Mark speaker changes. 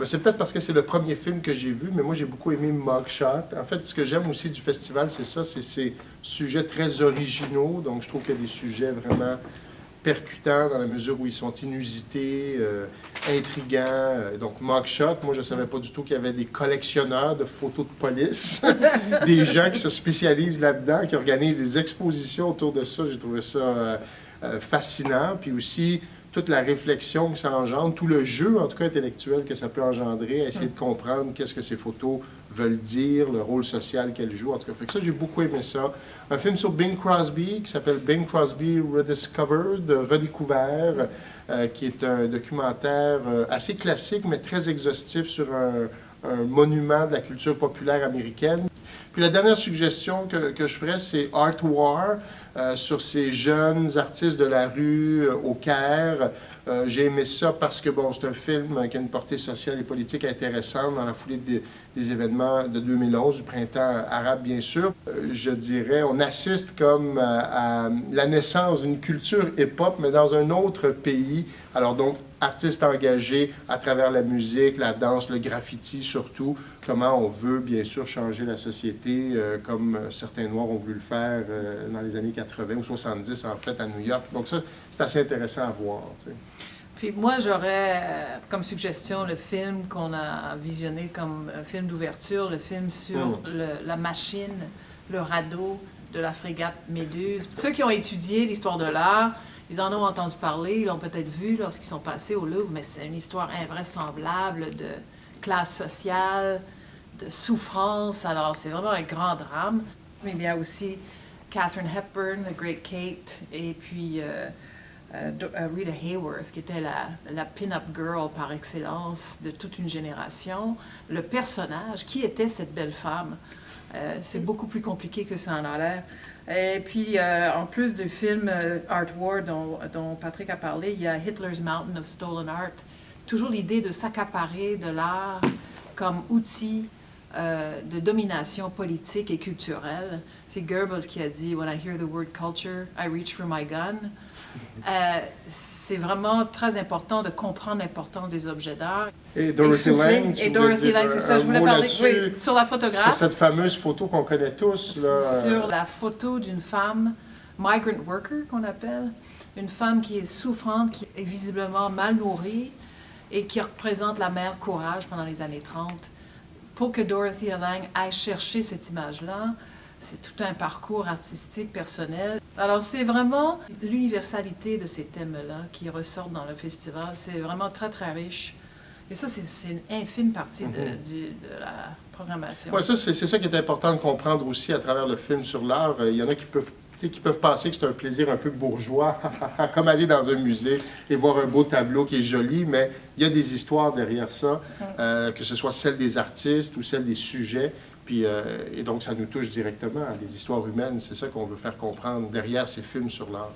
Speaker 1: Ben, c'est peut-être parce que c'est le premier film que j'ai vu, mais moi j'ai beaucoup aimé Mugshot. En fait, ce que j'aime aussi du festival, c'est ça, c'est ces sujets très originaux. Donc je trouve qu'il y a des sujets vraiment percutants dans la mesure où ils sont inusités, intrigants. Donc Mugshot, moi je ne savais pas du tout qu'il y avait des collectionneurs de photos de police, des gens qui se spécialisent là-dedans, qui organisent des expositions autour de ça. J'ai trouvé ça fascinant. Puis aussi toute la réflexion que ça engendre, tout le jeu, en tout cas intellectuel, que ça peut engendrer, à essayer de comprendre qu'est-ce que ces photos veulent dire, le rôle social qu'elles jouent. En tout cas, fait que ça, j'ai beaucoup aimé ça. Un film sur Bing Crosby, qui s'appelle Bing Crosby Rediscovered, Redécouvert, qui est un documentaire assez classique, mais très exhaustif sur un monument de la culture populaire américaine. Puis la dernière suggestion que je ferais, c'est Art War, sur ces jeunes artistes de la rue au Caire. J'ai aimé ça parce que, bon, c'est un film qui a une portée sociale et politique intéressante dans la foulée des événements de 2011, du printemps arabe, bien sûr. Je dirais, on assiste comme à la naissance d'une culture hip-hop, mais dans un autre pays. Alors donc, artistes engagés à travers la musique, la danse, le graffiti surtout, comment on veut bien sûr changer la société comme certains Noirs ont voulu le faire dans les années 80 ou 70 en fait à New York. Donc ça, c'est assez intéressant à voir. Tu sais.
Speaker 2: Puis moi, j'aurais comme suggestion le film qu'on a visionné comme film d'ouverture, le film sur la machine, le radeau de la frégate Méduse. Ceux qui ont étudié l'histoire de l'art, ils en ont entendu parler, ils l'ont peut-être vu lorsqu'ils sont passés au Louvre, mais c'est une histoire invraisemblable de classe sociale, de souffrance. Alors, c'est vraiment un grand drame. Mais il y a aussi Katharine Hepburn, The Great Kate, et puis Rita Hayworth, qui était la pin-up girl par excellence de toute une génération. Le personnage, qui était cette belle femme? C'est beaucoup plus compliqué que ça en a l'air. Et puis, en plus du film Art War dont Patrick a parlé, il y a Hitler's Mountain of Stolen Art. Toujours l'idée de s'accaparer de l'art comme outil de domination politique et culturelle. C'est Goebbels qui a dit « When I hear the word culture, I reach for my gun ». C'est vraiment très important de comprendre l'importance des objets d'art.
Speaker 1: Et Dorothy Lange,
Speaker 2: c'est ça, je voulais parler sur la photographe.
Speaker 1: Sur cette fameuse photo qu'on connaît tous. Là,
Speaker 2: sur la photo d'une femme, migrant worker qu'on appelle, une femme qui est souffrante, qui est visiblement mal nourrie et qui représente la mère courage pendant les années 30. Pour que Dorothy Lange aille chercher cette image-là, c'est tout un parcours artistique, personnel. Alors, c'est vraiment l'universalité de ces thèmes-là qui ressortent dans le festival. C'est vraiment très, très riche. Et ça, c'est une infime partie de la programmation.
Speaker 1: Oui, c'est ça qui est important de comprendre aussi à travers le film sur l'art. Il y en a qui peuvent penser que c'est un plaisir un peu bourgeois, comme aller dans un musée et voir un beau tableau qui est joli, mais il y a des histoires derrière ça, que ce soit celle des artistes ou celle des sujets. Puis, et donc, ça nous touche directement à des histoires humaines. C'est ça qu'on veut faire comprendre derrière ces films sur l'art.